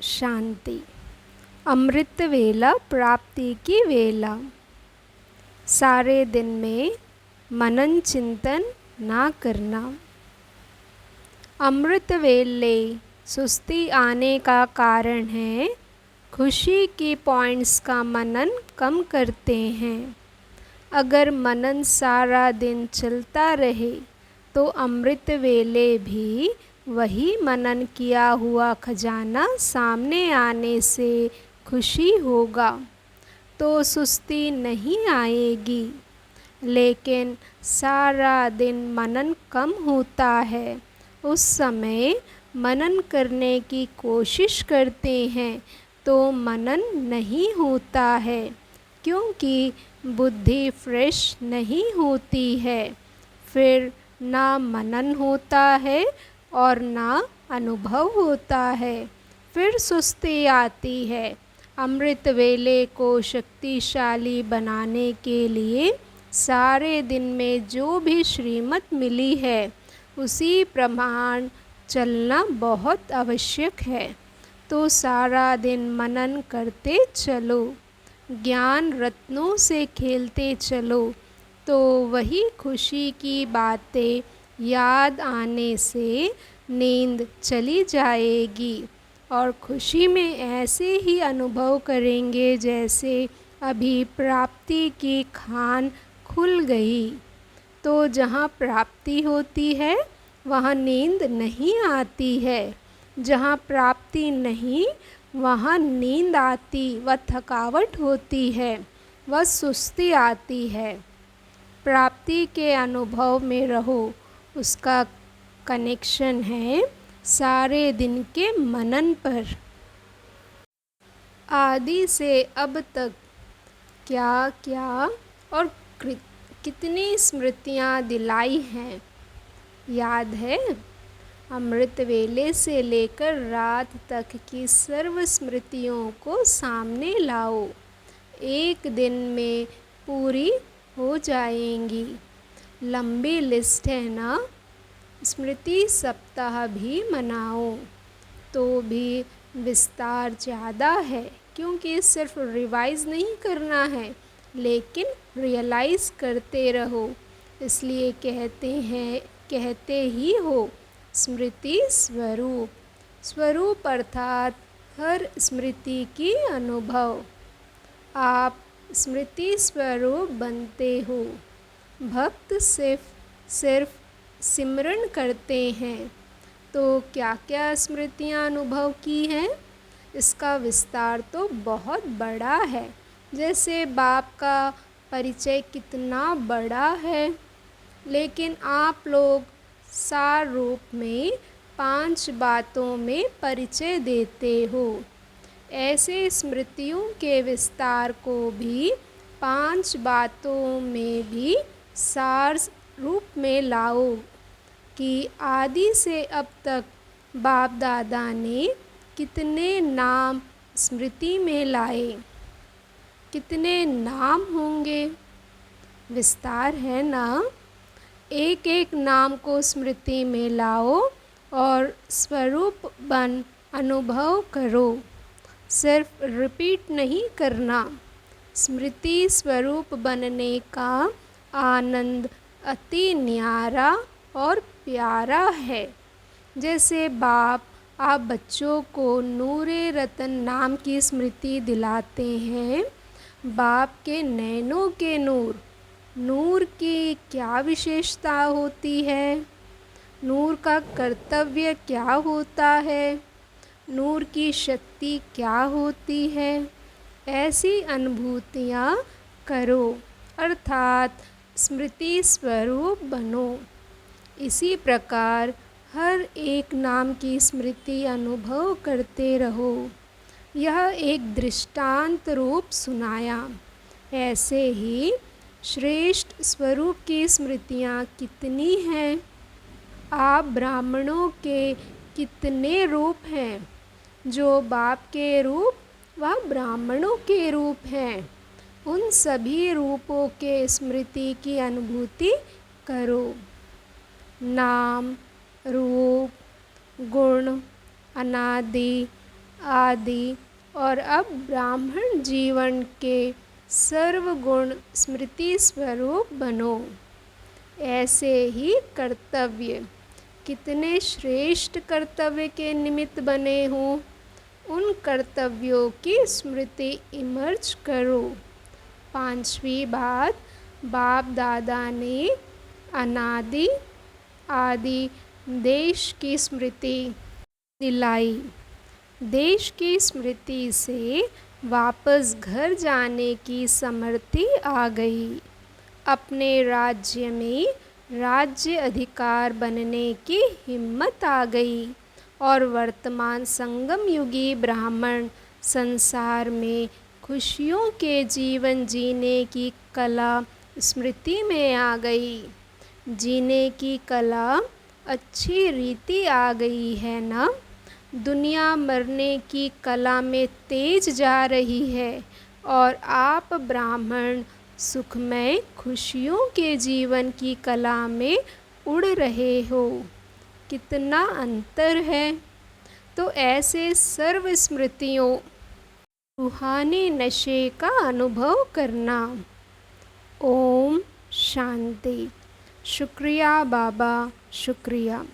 शांति। अमृत वेला प्राप्ति की वेला। सारे दिन में मनन चिंतन ना करना। अमृत वेले सुस्ती आने का कारण है खुशी की पॉइंट्स का मनन कम करते हैं। अगर मनन सारा दिन चलता रहे तो अमृत वेले भी वही मनन किया हुआ खजाना सामने आने से खुशी होगा, तो सुस्ती नहीं आएगी। लेकिन सारा दिन मनन कम होता है, उस समय मनन करने की कोशिश करते हैं तो मनन नहीं होता है, क्योंकि बुद्धि फ्रेश नहीं होती है। फिर ना मनन होता है और ना अनुभव होता है, फिर सुस्ती आती है। अमृत वेले को शक्तिशाली बनाने के लिए सारे दिन में जो भी श्रीमत मिली है उसी प्रमाण चलना बहुत आवश्यक है। तो सारा दिन मनन करते चलो, ज्ञान रत्नों से खेलते चलो, तो वही खुशी की बातें याद आने से नींद चली जाएगी और खुशी में ऐसे ही अनुभव करेंगे जैसे अभी प्राप्ति की खान खुल गई। तो जहाँ प्राप्ति होती है वहाँ नींद नहीं आती है, जहाँ प्राप्ति नहीं वहाँ नींद आती व थकावट होती है, व सुस्ती आती है। प्राप्ति के अनुभव में रहो, उसका कनेक्शन है सारे दिन के मनन पर। आदि से अब तक क्या क्या और कितनी स्मृतियाँ दिलाई हैं, याद है? अमृत वेले से लेकर रात तक की सर्व स्मृतियों को सामने लाओ, एक दिन में पूरी हो जाएंगी। लंबी लिस्ट है ना? स्मृति सप्ताह भी मनाओ तो भी विस्तार ज़्यादा है, क्योंकि सिर्फ रिवाइज़ नहीं करना है लेकिन रियलाइज़ करते रहो। इसलिए कहते ही हो स्मृति स्वरूप। स्वरूप अर्थात हर स्मृति की अनुभव। आप स्मृति स्वरूप बनते हो। भक्त सिर्फ सिमरन करते हैं तो क्या क्या स्मृतियाँ अनुभव की हैं, इसका विस्तार तो बहुत बड़ा है। जैसे बाप का परिचय कितना बड़ा है, लेकिन आप लोग सार रूप में 5 बातों में परिचय देते हो। ऐसे स्मृतियों के विस्तार को भी 5 बातों में भी सार रूप में लाओ कि आदि से अब तक बाप दादा ने कितने नाम स्मृति में लाए, कितने नाम होंगे। विस्तार है ना? एक एक नाम को स्मृति में लाओ और स्वरूप बन अनुभव करो। सिर्फ रिपीट नहीं करना। स्मृति स्वरूप बनने का आनंद अति न्यारा और प्यारा है। जैसे बाप आप बच्चों को नूरे रतन नाम की स्मृति दिलाते हैं। बाप के नैनों के नूर की क्या विशेषता होती है? नूर का कर्तव्य क्या होता है? नूर की शक्ति क्या होती है? ऐसी अनुभूतियाँ करो, अर्थात स्मृति स्वरूप बनो। इसी प्रकार हर एक नाम की स्मृति अनुभव करते रहो। यह एक दृष्टांत रूप सुनाया। ऐसे ही श्रेष्ठ स्वरूप की स्मृतियाँ कितनी हैं? आप ब्राह्मणों के कितने रूप हैं? जो बाप के रूप व ब्राह्मणों के रूप हैं, उन सभी रूपों के स्मृति की अनुभूति करो। नाम, रूप, गुण, अनादि, आदि और अब ब्राह्मण जीवन के सर्वगुण स्मृति स्वरूप बनो। ऐसे ही कर्तव्य, कितने श्रेष्ठ कर्तव्य के निमित्त बने हो, उन कर्तव्यों की स्मृति इमर्ज करो। 5वीं बात, बाप दादा ने अनादि आदि देश की स्मृति दिलाई। देश की स्मृति से वापस घर जाने की समृद्धि आ गई। अपने राज्य में राज्य अधिकार बनने की हिम्मत आ गई और वर्तमान संगम युगी ब्राह्मण संसार में खुशियों के जीवन जीने की कला स्मृति में आ गई। जीने की कला अच्छी रीति आ गई है ना। दुनिया मरने की कला में तेज जा रही है और आप ब्राह्मण सुखमय खुशियों के जीवन की कला में उड़ रहे हो। कितना अंतर है। तो ऐसे सर्व स्मृतियों रूहानी नशे का अनुभव करना। ओम शांति। शुक्रिया बाबा, शुक्रिया।